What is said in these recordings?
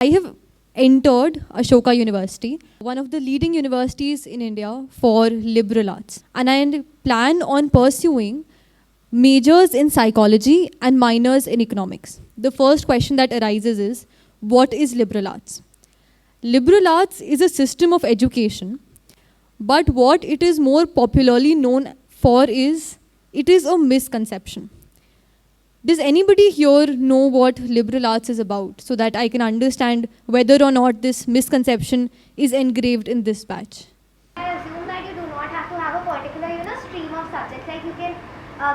I have entered Ashoka University, one of the leading universities in India for liberal arts. And I plan on pursuing majors in psychology and minors in economics. The first question that arises is, what is liberal arts? Liberal arts is a system of education, but what it is more popularly known for is, it is a misconception. Does anybody here know what liberal arts is about, so that I can understand whether or not this misconception is engraved in this batch? I assume that you do not have to have a particular stream of subjects. Like you can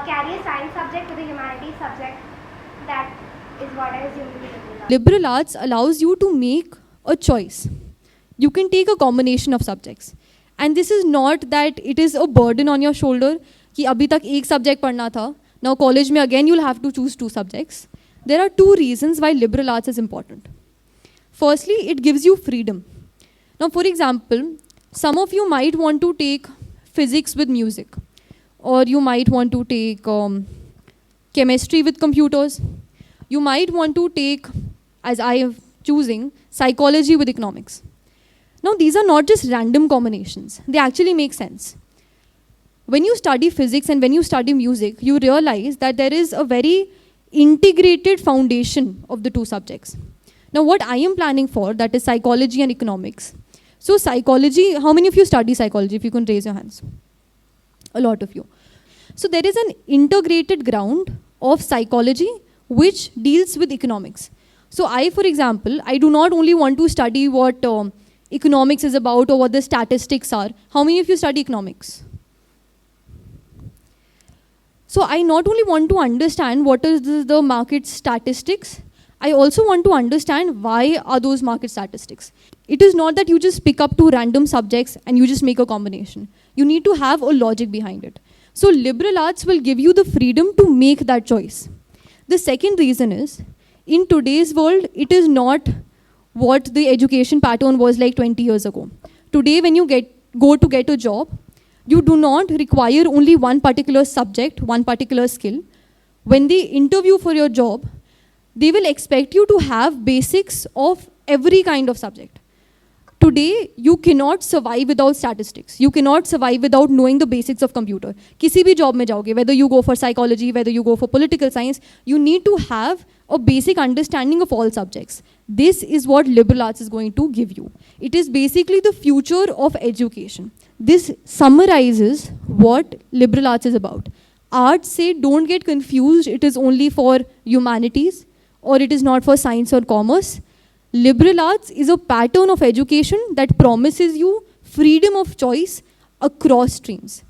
carry a science subject with a humanities subject. That is what I assume to be liberal arts. Liberal arts allows you to make a choice. You can take a combination of subjects. And this is not that it is a burden on your shoulder कि अभी तक एक subject पढ़ना था. Now college में again you'll have to choose 2 subjects. There are 2 reasons why liberal arts is important. Firstly, it gives you freedom. Now for example, some of you might want to take physics with music, or you might want to take chemistry with computers. You might want to take, as I am choosing, psychology with economics. Now these are not just random combinations, they actually make sense. When you study physics and when you study music, you realize that there is a very integrated foundation of the 2 subjects. Now what I am planning for, that is psychology and economics. So psychology, how many of you study psychology? If you can raise your hands. A lot of you. So there is an integrated ground of psychology which deals with economics. So I, for example, I do not only want to study what economics is about or what the statistics are. How many of you study economics? So I not only want to understand what is the market statistics, I also want to understand why are those market statistics. It is not that you just pick up 2 random subjects and you just make a combination. You need to have a logic behind it. So liberal arts will give you the freedom to make that choice. The second reason is, in today's world, it is not what the education pattern was like 20 years ago. Today when you go to get a job, you do not require only one particular subject, one particular skill. When they interview for your job, they will expect you to have basics of every kind of subject. Today, you cannot survive without statistics. You cannot survive without knowing the basics of computer. किसी भी job में जाओगे, whether you go for psychology, whether you go for political science, you need to have a basic understanding of all subjects. This is what liberal arts is going to give you. It is basically the future of education. This summarizes what liberal arts is about. Arts say don't get confused, it is only for humanities or it is not for science or commerce. Liberal arts is a pattern of education that promises you freedom of choice across streams.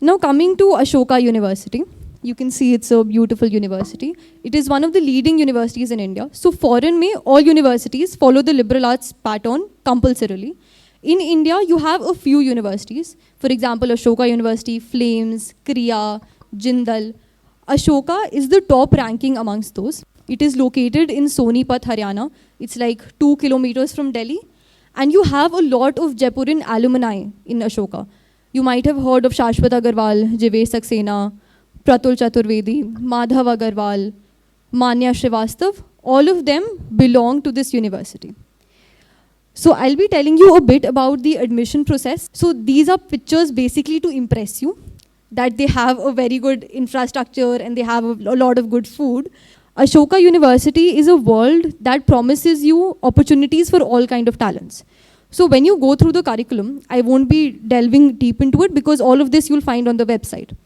Now coming to Ashoka University, you can see it's a beautiful university. It is one of the leading universities in India. So foreign mein, all universities follow the liberal arts pattern compulsorily. In India, you have a few universities. For example, Ashoka University, Flames, Kriya, Jindal. Ashoka is the top ranking amongst those. It is located in Sonipat, Haryana. It's like 2 kilometers from Delhi. And you have a lot of Jaipuran alumni in Ashoka. You might have heard of Shashwat Agarwal, Jivesh Saxena, Pratul Chaturvedi, Madhav Agarwal, Manya Srivastav. All of them belong to this university. So I'll be telling you a bit about the admission process. So these are pictures basically to impress you that they have a very good infrastructure and they have a lot of good food. Ashoka University is a world that promises you opportunities for all kind of talents. So when you go through the curriculum, I won't be delving deep into it because all of this you'll find on the website.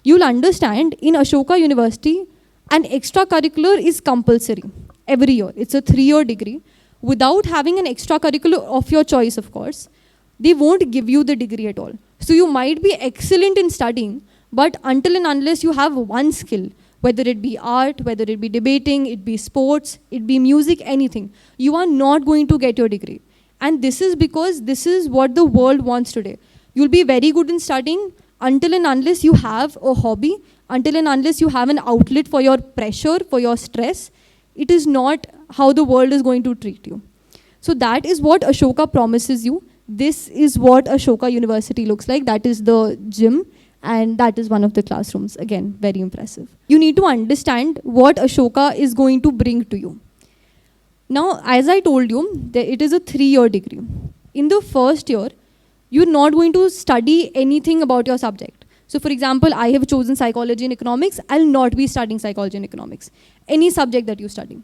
You'll understand in Ashoka University, an extracurricular is compulsory every year. It's a 3-year degree. Without having an extracurricular of your choice, of course, they won't give you the degree at all. So you might be excellent in studying, but until and unless you have one skill, whether it be art, whether it be debating, it be sports, it be music, anything, you are not going to get your degree. And this is because this is what the world wants today. You'll be very good in studying until and unless you have a hobby, until and unless you have an outlet for your pressure, for your stress. It is not how the world is going to treat you. So that is what Ashoka promises you. This is what Ashoka University looks like. That is the gym. And that is one of the classrooms. Again, very impressive. You need to understand what Ashoka is going to bring to you. Now, as I told you, it is a 3-year degree. In the first year, you're not going to study anything about your subject. So for example, I have chosen psychology and economics. I'll not be studying psychology and economics. Any subject that you study.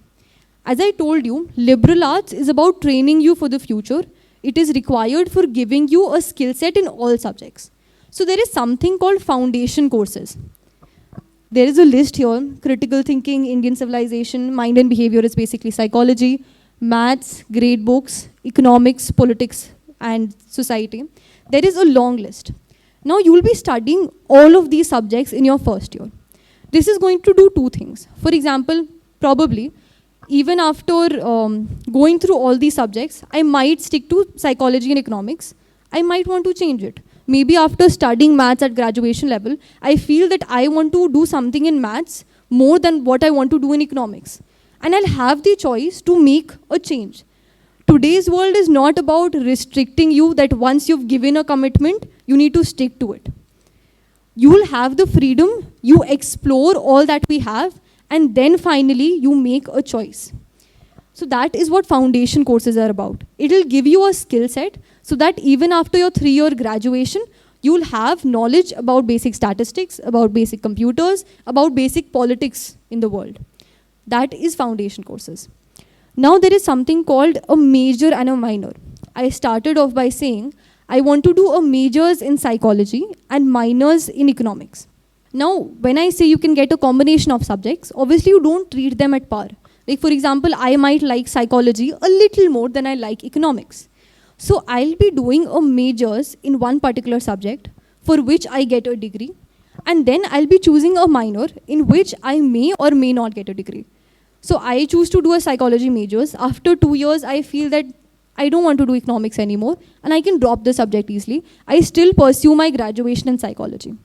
As I told you, liberal arts is about training you for the future. It is required for giving you a skill set in all subjects. So there is something called foundation courses. There is a list here: critical thinking, Indian civilization, mind and behavior is basically psychology, maths, grade books, economics, politics, and society. There is a long list. Now you will be studying all of these subjects in your first year. This is going to do two things. For example, probably, even after going through all these subjects, I might stick to psychology and economics. I might want to change it. Maybe after studying maths at graduation level, I feel that I want to do something in maths more than what I want to do in economics. And I'll have the choice to make a change. Today's world is not about restricting you that once you've given a commitment, you need to stick to it. You will have the freedom, you explore all that we have, and then finally you make a choice. So that is what foundation courses are about. It will give you a skill set so that even after your 3-year graduation, you will have knowledge about basic statistics, about basic computers, about basic politics in the world. That is foundation courses. Now there is something called a major and a minor. I started off by saying I want to do a majors in psychology and minors in economics. Now, when I say you can get a combination of subjects, obviously you don't treat them at par. Like for example, I might like psychology a little more than I like economics. So I'll be doing a majors in one particular subject for which I get a degree, and then I'll be choosing a minor in which I may or may not get a degree. So I choose to do a psychology majors. After 2 years, I feel that I don't want to do economics anymore, and I can drop the subject easily. I still pursue my graduation in psychology.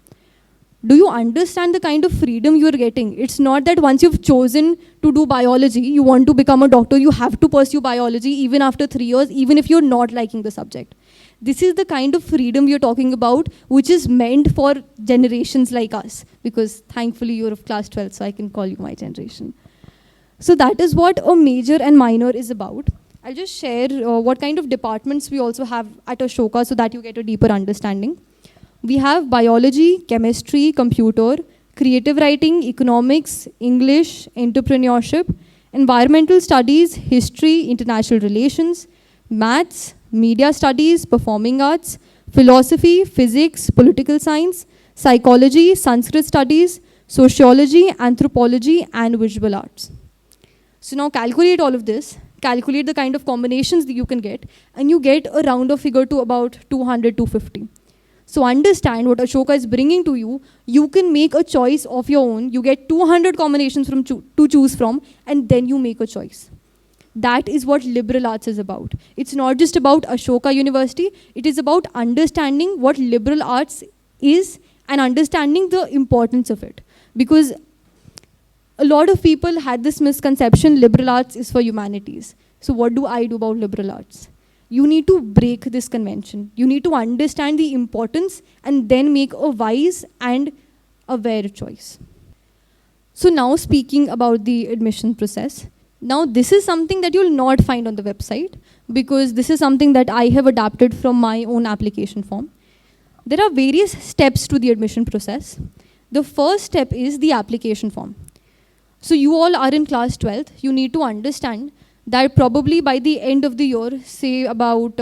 Do you understand the kind of freedom you're getting? It's not that once you've chosen to do biology, you want to become a doctor, you have to pursue biology even after 3 years, even if you're not liking the subject. This is the kind of freedom you're talking about, which is meant for generations like us, because thankfully you're of class 12, so I can call you my generation. So that is what a major and minor is about. I'll just share what kind of departments we also have at Ashoka so that you get a deeper understanding. We have biology, chemistry, computer, creative writing, economics, English, entrepreneurship, environmental studies, history, international relations, maths, media studies, performing arts, philosophy, physics, political science, psychology, Sanskrit studies, sociology, anthropology, and visual arts. So now calculate all of this, calculate the kind of combinations that you can get, and you get a round of figure to about 200, 250. So understand what Ashoka is bringing to you. You can make a choice of your own. You get 200 combinations to choose from, and then you make a choice. That is what liberal arts is about. It's not just about Ashoka University. It is about understanding what liberal arts is and understanding the importance of it. Because a lot of people had this misconception, liberal arts is for humanities. So what do I do about liberal arts? You need to break this convention. You need to understand the importance and then make a wise and aware choice. So now speaking about the admission process. Now this is something that you'll not find on the website because this is something that I have adapted from my own application form. There are various steps to the admission process. The first step is the application form. So you all are in class 12th. You need to understand that probably by the end of the year, say about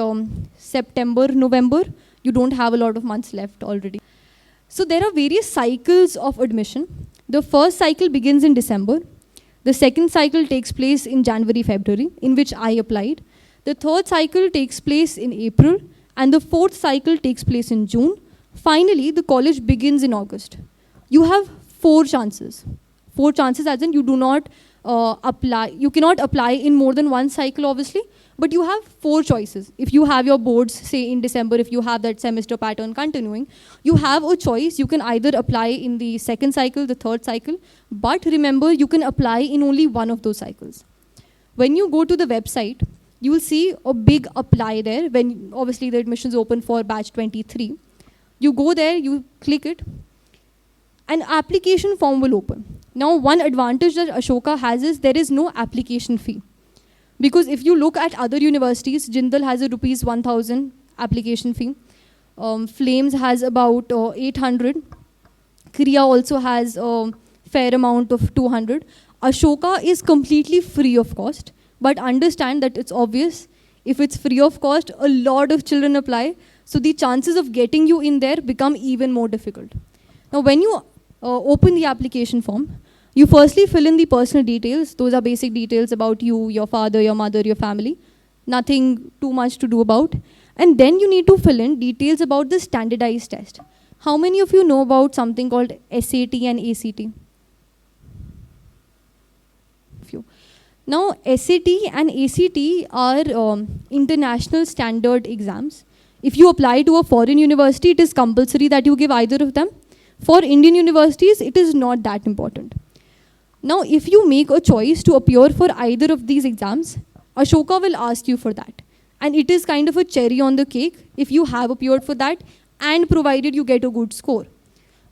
September, November, you don't have a lot of months left already. So there are various cycles of admission. The first cycle begins in December. The second cycle takes place in January, February, in which I applied. The third cycle takes place in April, and the fourth cycle takes place in June. Finally, the college begins in August. You have 4 chances. 4 chances as in you do not apply. You cannot apply in more than one cycle, obviously, but you have 4 choices. If you have your boards, say in December, if you have that semester pattern continuing, you have a choice. You can either apply in the second cycle, the third cycle, but remember, you can apply in only one of those cycles. When you go to the website, you will see a big apply there, when obviously the admissions open for batch 23. You go there, you click it, an application form will open. Now, one advantage that Ashoka has is there is no application fee. Because if you look at other universities, Jindal has a rupees 1,000 application fee. Flames has about 800. Kriya also has a fair amount of 200. Ashoka is completely free of cost, but understand that it's obvious. If it's free of cost, a lot of children apply, so the chances of getting you in there become even more difficult. Now, when you open the application form, you firstly fill in the personal details. Those are basic details about you, your father, your mother, your family. Nothing too much to do about. And then you need to fill in details about the standardized test. How many of you know about something called SAT and ACT? Few. Now, SAT and ACT are international standard exams. If you apply to a foreign university, it is compulsory that you give either of them. For Indian universities, it is not that important. Now, if you make a choice to appear for either of these exams, Ashoka will ask you for that. And it is kind of a cherry on the cake if you have appeared for that and provided you get a good score.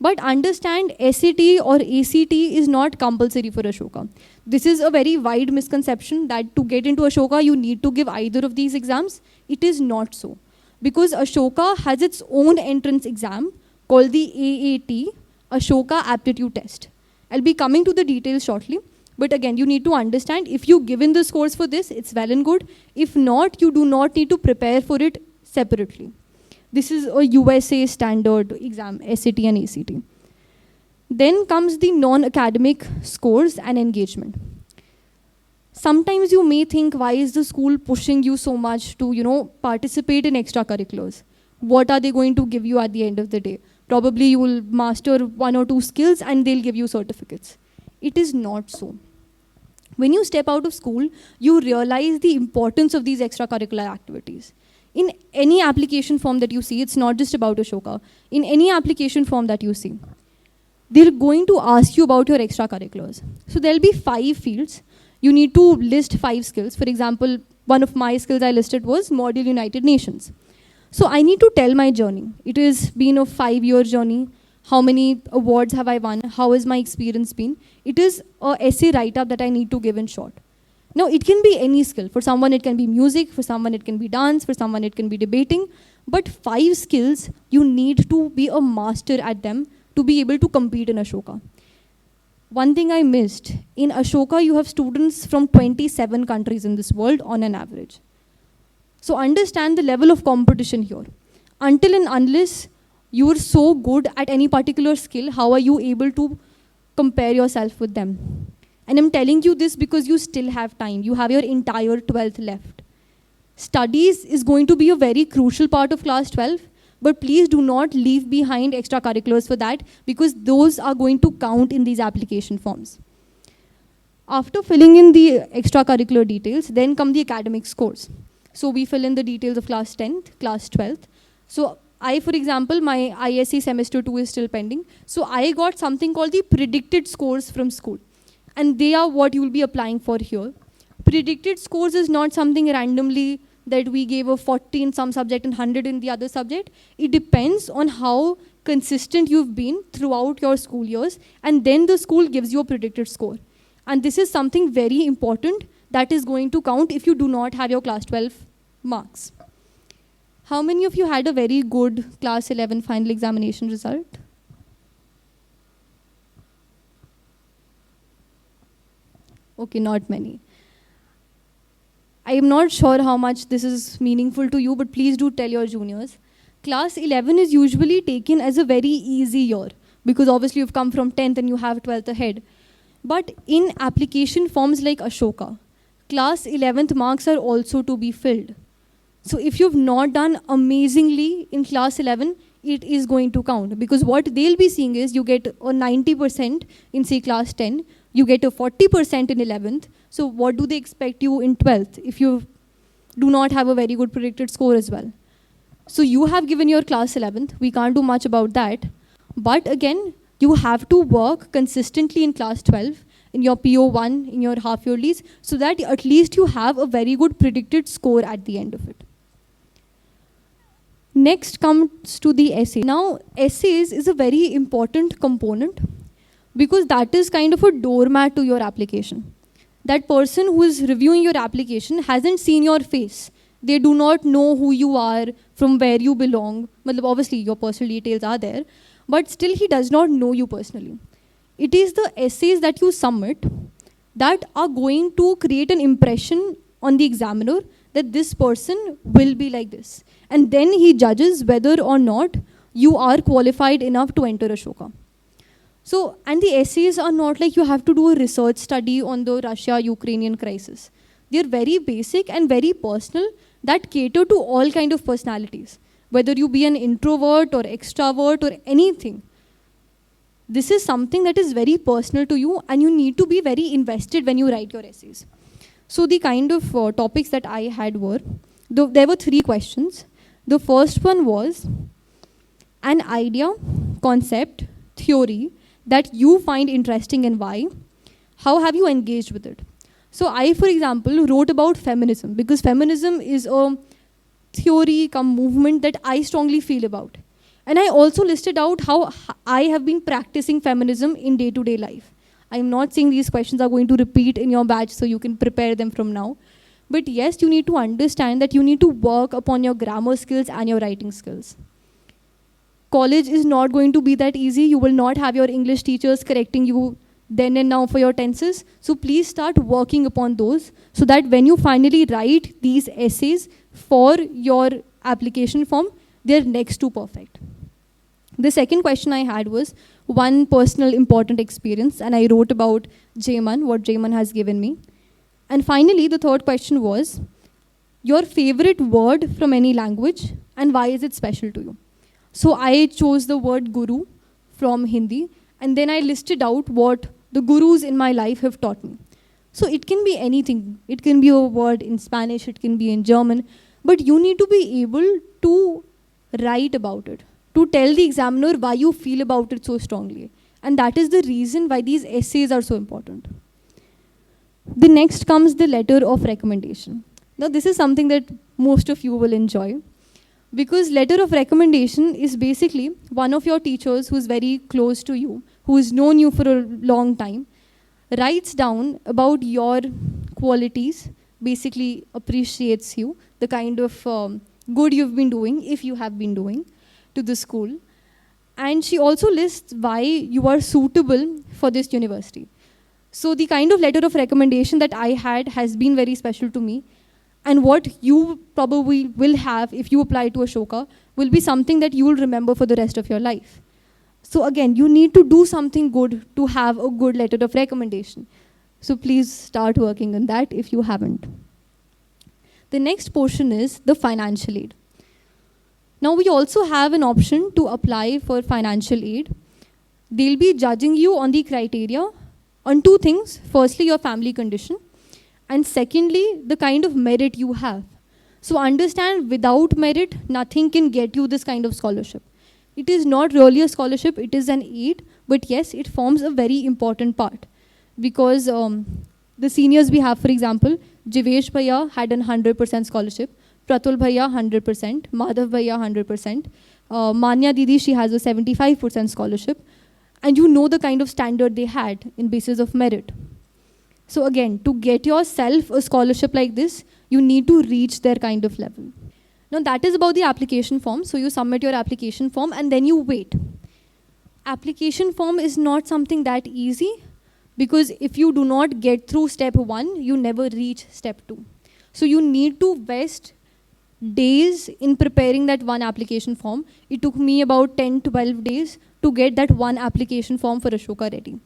But understand, SAT or ACT is not compulsory for Ashoka. This is a very wide misconception that to get into Ashoka, you need to give either of these exams. It is not so. Because Ashoka has its own entrance exam called the AAT, Ashoka Aptitude Test. I'll be coming to the details shortly. But again, you need to understand, if you've given the scores for this, it's well and good. If not, you do not need to prepare for it separately. This is a USA standard exam, SAT and ACT. Then comes the non-academic scores and engagement. Sometimes you may think, why is the school pushing you so much to, participate in extracurriculars? What are they going to give you at the end of the day? Probably you will master 1 or 2 skills and they'll give you certificates. It is not so. When you step out of school, you realize the importance of these extracurricular activities. In any application form that you see, it's not just about Ashoka. In any application form that you see, they're going to ask you about your extracurriculars. So there'll be 5 fields. You need to list 5 skills. For example, one of my skills I listed was Model United Nations. So I need to tell my journey. It has been a 5-year journey. How many awards have I won? How has my experience been? It is an essay write-up that I need to give in short. Now, it can be any skill. For someone, it can be music. For someone, it can be dance. For someone, it can be debating. But 5 skills, you need to be a master at them to be able to compete in Ashoka. One thing I missed, in Ashoka, you have students from 27 countries in this world on an average. So understand the level of competition here. Until and unless you are so good at any particular skill, how are you able to compare yourself with them? And I'm telling you this because you still have time. You have your entire 12th left. Studies is going to be a very crucial part of class 12, but please do not leave behind extracurriculars for that, because those are going to count in these application forms. After filling in the extracurricular details, then come the academic scores. So we fill in the details of class 10th, class 12th. So I, for example, my ISC semester 2 is still pending. So I got something called the predicted scores from school. And they are what you will be applying for here. Predicted scores is not something randomly that we gave a 40 in some subject and 100 in the other subject. It depends on how consistent you've been throughout your school years, and then the school gives you a predicted score. And this is something very important that is going to count if you do not have your class 12 marks. How many of you had a very good class 11 final examination result? Okay, not many. I am not sure how much this is meaningful to you, but please do tell your juniors. Class 11 is usually taken as a very easy year, because obviously you've come from 10th and you have 12th ahead. But in application forms like Ashoka, class 11th marks are also to be filled. So if you've not done amazingly in class 11, it is going to count, because what they'll be seeing is you get a 90% in, say, class 10, you get a 40% in 11th. So what do they expect you in 12th if you do not have a very good predicted score as well? So you have given your class 11th. We can't do much about that. But again, you have to work consistently in class 12, in your PO1, in your half yearlies, so that at least you have a very good predicted score at the end of it. Next comes to the essay. Now, essays is a very important component, because that is kind of a doormat to your application. that person who is reviewing your application hasn't seen your face. They do not know who you are, from where you belong. Obviously, your personal details are there, but still he does not know you personally. It is the essays that you submit that are going to create an impression on the examiner that this person will be like this. And then he judges whether or not you are qualified enough to enter Ashoka. So, and the essays are not like you have to do a research study on the Russia-Ukrainian crisis. They're very basic and very personal that cater to all kind of personalities. Whether you be an introvert or extrovert or anything. This is something that is very personal to you and you need to be very invested when you write your essays. So the kind of topics that I had were, there were 3 questions. The first one was an idea, concept, theory that you find interesting and why. How have you engaged with it? So I, for example, wrote about feminism because feminism is a theory come movement that I strongly feel about. And I also listed out how I have been practicing feminism in day-to-day life. I'm not saying these questions are going to repeat in your batch so you can prepare them from now. But yes, you need to understand that you need to work upon your grammar skills and your writing skills. College is not going to be that easy. You will not have your English teachers correcting you then and now for your tenses. So please start working upon those so that when you finally write these essays for your application form, they're next to perfect. The second question I had was one personal important experience, and I wrote about Jayman, what Jayman has given me. And finally, the third question was your favorite word from any language and why is it special to you? So I chose the word guru from Hindi, and then I listed out what the gurus in my life have taught me. So it can be anything. It can be a word in Spanish, it can be in German, but you need to be able to write about it, to tell the examiner why you feel about it so strongly. And that is the reason why these essays are so important. The next comes the letter of recommendation. Now this is something that most of you will enjoy, because letter of recommendation is basically one of your teachers who's very close to you, who's known you for a long time, writes down about your qualities, basically appreciates you, the kind of good you've been doing, if you have been doing, to the school. And she also lists why you are suitable for this university. So the kind of letter of recommendation that I had has been very special to me. And what you probably will have if you apply to Ashoka will be something that you will remember for the rest of your life. So again, you need to do something good to have a good letter of recommendation. So please start working on that if you haven't. The next portion is the financial aid. Now we also have an option to apply for financial aid. They'll be judging you on the criteria on 2 things. Firstly, your family condition. And secondly, the kind of merit you have. So understand, without merit, nothing can get you this kind of scholarship. It is not really a scholarship, it is an aid, but yes, it forms a very important part. Because the seniors we have, for example, Jivesh Bhaiya had an 100% scholarship, Pratul Bhaiya 100%, Madhav Bhaiya 100%, Manya Didi, she has a 75% scholarship, and you know the kind of standard they had in basis of merit. So again, to get yourself a scholarship like this, you need to reach their kind of level. Now that is about the application form. So you submit your application form and then you wait. Application form is not something that easy, because if you do not get through step 1, you never reach step 2. So you need to waste days in preparing that one application form. It took me about 10-12 days to get that one application form for Ashoka ready.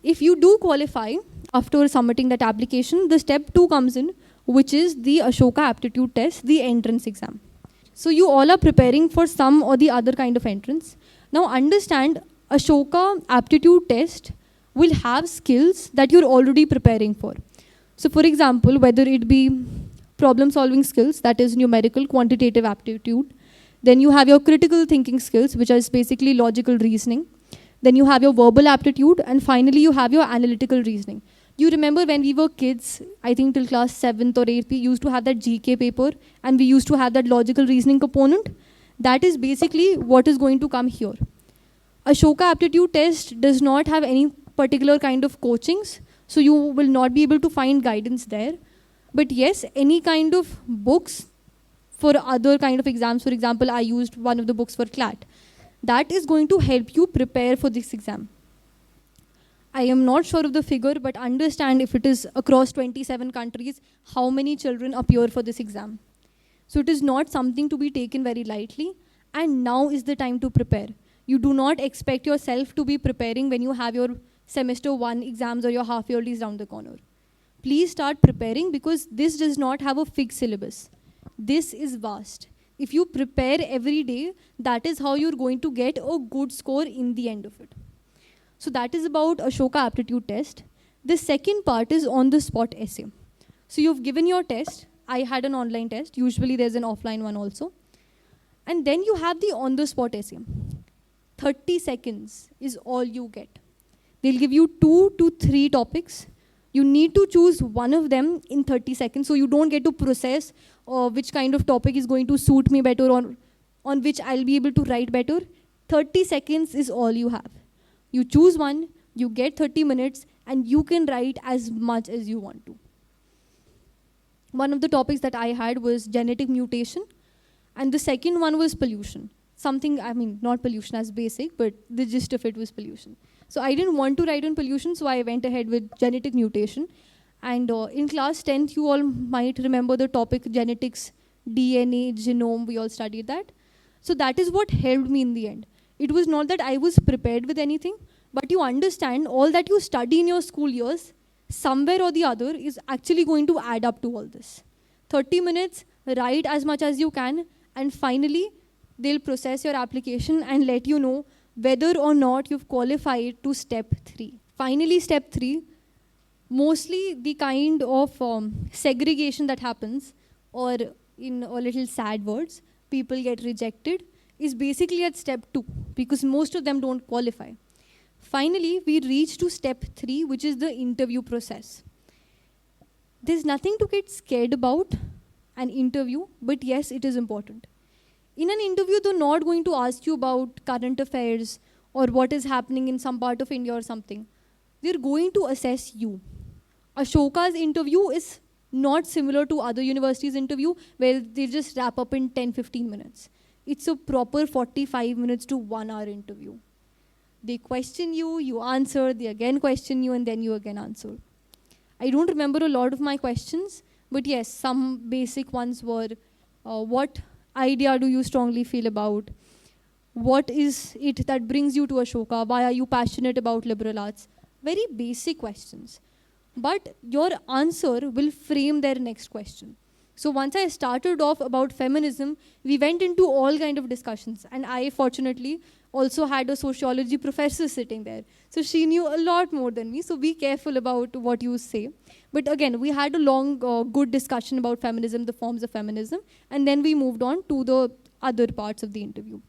If you do qualify after submitting that application, the step 2 comes in, which is the Ashoka Aptitude test, the entrance exam. So you all are preparing for some or the other kind of entrance. Now understand, Ashoka Aptitude test will have skills that you're already preparing for. So for example, whether it be problem solving skills, that is numerical, quantitative aptitude, then you have your critical thinking skills, which is basically logical reasoning. Then you have your verbal aptitude, and finally you have your analytical reasoning. You remember when we were kids, I think till class 7th or 8th, we used to have that GK paper, and we used to have that logical reasoning component. That is basically what is going to come here. Ashoka Aptitude test does not have any particular kind of coachings, So you will not be able to find guidance there. But yes, any kind of books for other kind of exams, for example, I used one of the books for CLAT. That is going to help you prepare for this exam. I am not sure of the figure, but understand if it is across 27 countries, how many children appear for this exam. So it is not something to be taken very lightly, and now is the time to prepare. You do not expect yourself to be preparing when you have your semester 1 exams or your half yearlies round the corner. Please start preparing, because this does not have a fixed syllabus. This is vast. If you prepare every day, that is how you're going to get a good score in the end of it. So that is about Ashoka Aptitude test. The second part is on-the-spot essay. So you've given your test. I had an online test. Usually there's an offline one also. And then you have the on-the-spot essay. 30 seconds is all you get. They'll give you 2 to 3 topics. You need to choose one of them in 30 seconds, so you don't get to process which kind of topic is going to suit me better, or on which I'll be able to write better. 30 seconds is all you have. You choose one, you get 30 minutes, and you can write as much as you want to. One of the topics that I had was genetic mutation, and the second one was pollution. Something, I mean, not pollution as basic, but the gist of it was pollution. So I didn't want to write on pollution, so I went ahead with genetic mutation. And in class 10th, you all might remember the topic genetics, DNA, genome, we all studied that. So that is what helped me in the end. It was not that I was prepared with anything, but you understand all that you study in your school years, somewhere or the other, is actually going to add up to all this. 30 minutes, write as much as you can, and finally, they'll process your application and let you know whether or not you've qualified to step 3. Finally, step 3, mostly the kind of segregation that happens, or in a little sad words, people get rejected, is basically at step 2, because most of them don't qualify. Finally, we reach to step 3, which is the interview process. There's nothing to get scared about an interview, but yes, it is important. In an interview, they're not going to ask you about current affairs or what is happening in some part of India or something. They're going to assess you. Ashoka's interview is not similar to other universities' interview, where they just wrap up in 10-15 minutes. It's a proper 45 minutes to 1 hour interview. They question you, you answer, they again question you, and then you again answer. I don't remember a lot of my questions, but yes, some basic ones were, what idea do you strongly feel about? What is it that brings you to Ashoka? Why are you passionate about liberal arts? Very basic questions. But your answer will frame their next question. So once I started off about feminism, we went into all kind of discussions. And I, fortunately, also had a sociology professor sitting there. So she knew a lot more than me. So be careful about what you say. But again, we had a long, good discussion about feminism, the forms of feminism. And then we moved on to the other parts of the interview.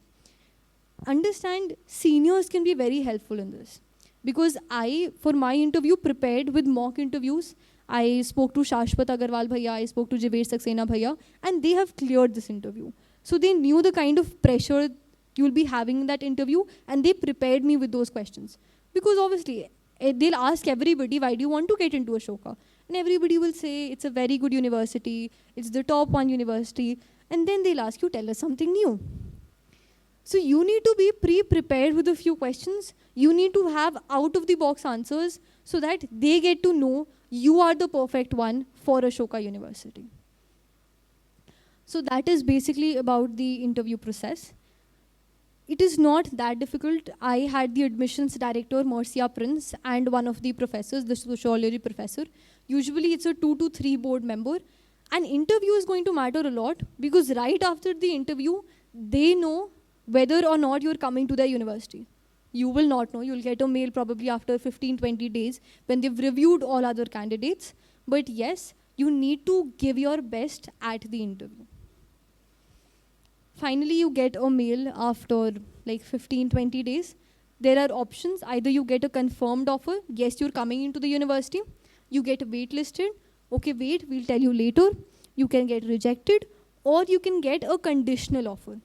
Understand, seniors can be very helpful in this. Because I, for my interview, prepared with mock interviews. I spoke to Shashwat Agarwal Bhaiya, I spoke to Jivesh Saxena Bhaiya, and they have cleared this interview. So they knew the kind of pressure you'll be having in that interview, and they prepared me with those questions. Because obviously, they'll ask everybody, why do you want to get into Ashoka? And everybody will say, it's a very good university, it's the top 1 university, and then they'll ask you, tell us something new. So you need to be pre-prepared with a few questions. You need to have out-of-the-box answers so that they get to know you are the perfect one for Ashoka University. So that is basically about the interview process. It is not that difficult. I had the admissions director, Marcia Prince, and one of the professors, the sociology professor. Usually it's a 2 to 3 board member. An interview is going to matter a lot, because right after the interview, they know whether or not you're coming to their university. You will not know. You'll get a mail probably after 15-20 days when they've reviewed all other candidates. But yes, you need to give your best at the interview. Finally, you get a mail after like 15-20 days. There are options. Either you get a confirmed offer, yes, you're coming into the university. You get waitlisted. Okay, wait, we'll tell you later. You can get rejected, or you can get a conditional offer.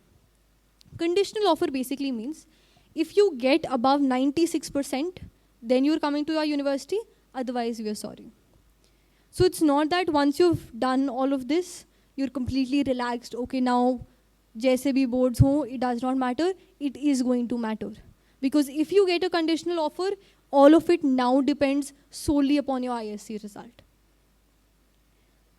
Conditional offer basically means if you get above 96%, then you're coming to our university. otherwise we are sorry. So it's not that once you've done all of this, you're completely relaxed. Okay, now, jaise bhi boards ho, it does not matter. It is going to matter. Because if you get a conditional offer, all of it now depends solely upon your ISC result.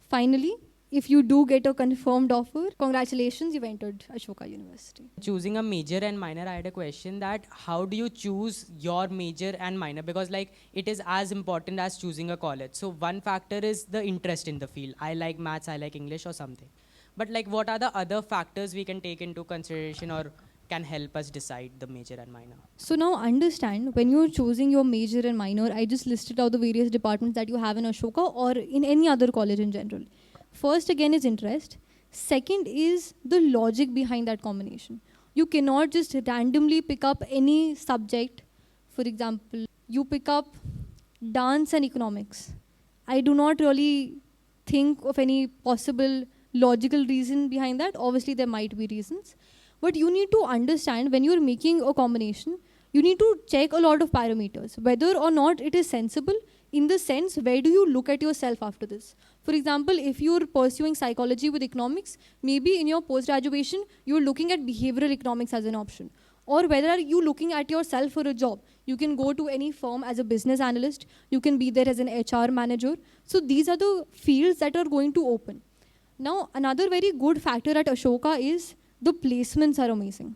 Finally, if you do get a confirmed offer, congratulations, you've entered Ashoka University. Choosing a major and minor, I had a question that how do you choose your major and minor? Because like it is as important as choosing a college. So one factor is the interest in the field. I like maths, I like English or something. But like what are the other factors we can take into consideration or can help us decide the major and minor? So now understand, when you're choosing your major and minor, I just listed out the various departments that you have in Ashoka or in any other college in general. First again is interest. Second is the logic behind that combination. You cannot just randomly pick up any subject. For example, you pick up dance and economics. I do not really think of any possible logical reason behind that. Obviously there might be reasons. But you need to understand, when you're making a combination, you need to check a lot of parameters, whether or not it is sensible, in the sense, where do you look at yourself after this? For example, if you're pursuing psychology with economics, maybe in your post-graduation, you're looking at behavioral economics as an option. Or whether are you looking at yourself for a job? You can go to any firm as a business analyst. You can be there as an HR manager. So these are the fields that are going to open. Now, another very good factor at Ashoka is the placements are amazing.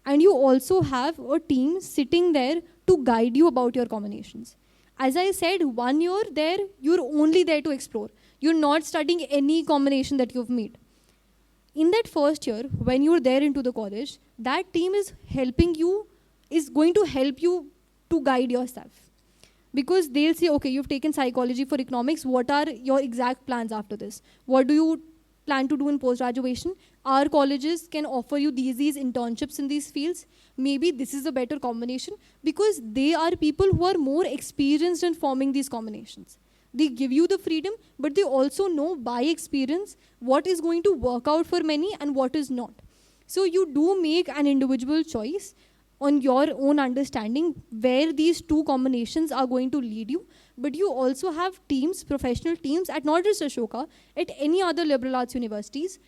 And you also have a team sitting there to guide you about your combinations. As I said, 1 year there, you're only there to explore. You're not studying any combination that you've made. In that first year, when you're there into the college, that team is helping you, is going to help you to guide yourself. Because they'll say, okay, you've taken psychology for economics, what are your exact plans after this? What do you plan to do in post-graduation? Our colleges can offer you these internships in these fields. Maybe this is a better combination because they are people who are more experienced in forming these combinations. They give you the freedom, but they also know by experience what is going to work out for many and what is not. So you do make an individual choice on your own understanding where these two combinations are going to lead you. But you also have teams, professional teams at not just Ashoka, at any other liberal arts universities,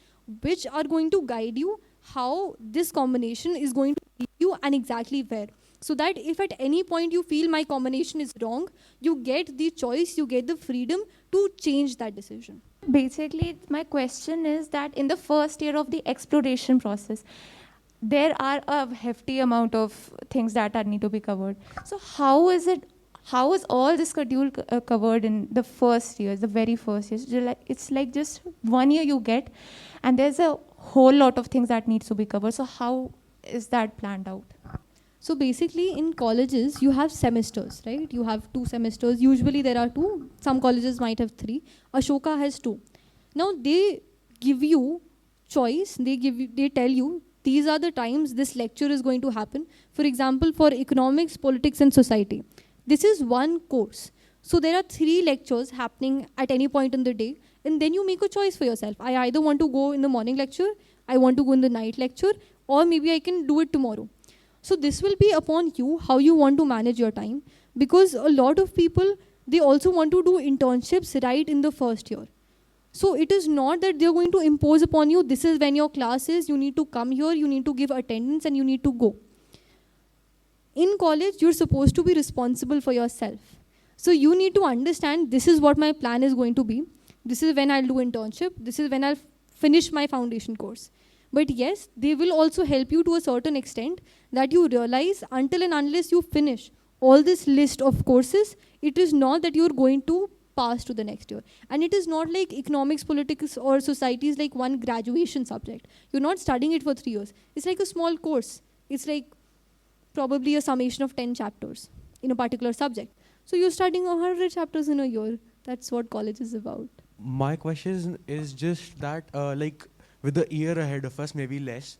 which are going to guide you how this combination is going to lead you and exactly where. So that if at any point you feel my combination is wrong, you get the choice, you get the freedom to change that decision. Basically, my question is that in the first year of the exploration process, there are a hefty amount of things that need to be covered. So how is all this schedule covered in the first year, the very first year? It's like just 1 year you get, and there's a whole lot of things that needs to be covered. So how is that planned out? So basically in colleges, you have semesters, right? You have 2 semesters. Usually there are 2. Some colleges might have 3. Ashoka has 2. Now they give you choice. They tell you, these are the times this lecture is going to happen. For example, for economics, politics and society. This is one course. So there are 3 lectures happening at any point in the day. And then you make a choice for yourself. I either want to go in the morning lecture, I want to go in the night lecture, or maybe I can do it tomorrow. So this will be upon you, how you want to manage your time. Because a lot of people, they also want to do internships right in the first year. So it is not that they're going to impose upon you, this is when your class is, you need to come here, you need to give attendance and you need to go. In college, you're supposed to be responsible for yourself. So you need to understand, this is what my plan is going to be. This is when I'll do internship. This is when I'll finish my foundation course. But yes, they will also help you to a certain extent that you realize until and unless you finish all this list of courses, it is not that you're going to pass to the next year. And it is not like economics, politics or society is like one graduation subject. You're not studying it for 3 years. It's like a small course. It's like probably a summation of 10 chapters in a particular subject. So you're studying 100 chapters in a year. That's what college is about. My question is just that, like, with the year ahead of us, maybe less,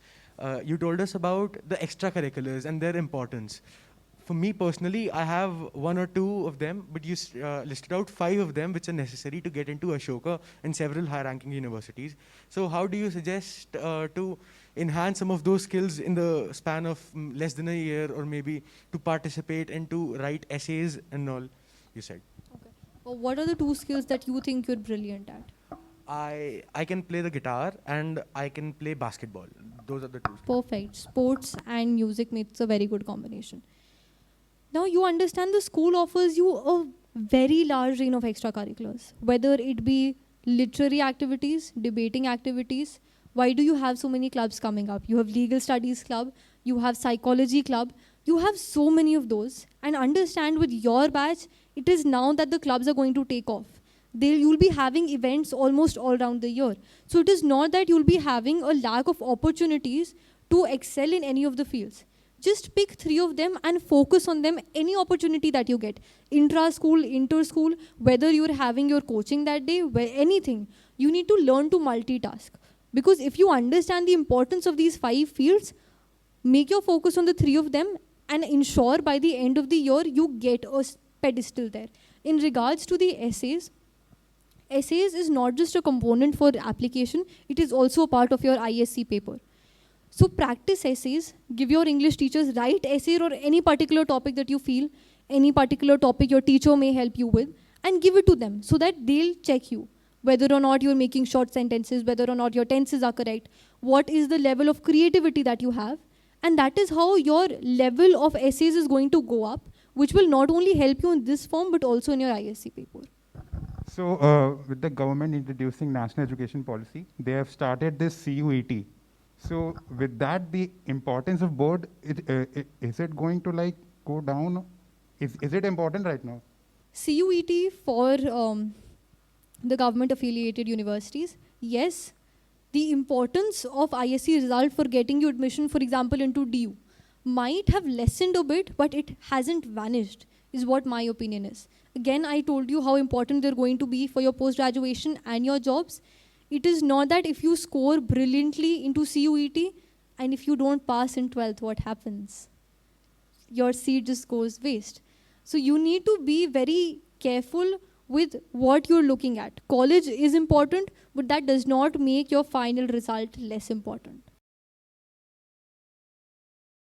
you told us about the extracurriculars and their importance. For me personally, I have 1 or 2 of them, but you listed out 5 of them which are necessary to get into Ashoka and several high-ranking universities. So how do you suggest to enhance some of those skills in the span of less than a year, or maybe to participate and to write essays and all you said? Okay. Or what are the two skills that you think you're brilliant at? I can play the guitar and I can play basketball. Those are the two. Perfect. Sports and music makes a very good combination. Now you understand the school offers you a very large range of extracurriculars, whether it be literary activities, debating activities. Why do you have so many clubs coming up? You have legal studies club, you have psychology club, you have so many of those. And understand with your batch, it is now that the clubs are going to take off. You'll be having events almost all around the year. So it is not that you'll be having a lack of opportunities to excel in any of the fields. Just pick 3 of them and focus on them any opportunity that you get. Intra-school, inter-school, whether you're having your coaching that day, anything. You need to learn to multitask. Because if you understand the importance of these 5 fields, make your focus on the 3 of them and ensure by the end of the year you get a pedestal there. In regards to the essays is not just a component for application, it is also a part of your ISC paper. So practice essays, give your English teachers, write essay or any particular topic that you feel, any particular topic your teacher may help you with, and give it to them so that they'll check you. Whether or not you're making short sentences, whether or not your tenses are correct, what is the level of creativity that you have, and that is how your level of essays is going to go up, which will not only help you in this form, but also in your ISC paper. So with the government introducing national education policy, they have started this CUET. So with that, the importance of board, is it going to like go down? Is it important right now? CUET for the government affiliated universities, yes, the importance of ISC result for getting you admission, for example, into DU, might have lessened a bit, but it hasn't vanished, is what my opinion is. Again, I told you how important they're going to be for your post-graduation and your jobs. It is not that if you score brilliantly into CUET and if you don't pass in 12th, what happens? Your seat just goes waste. So you need to be very careful with what you're looking at. College is important, but that does not make your final result less important.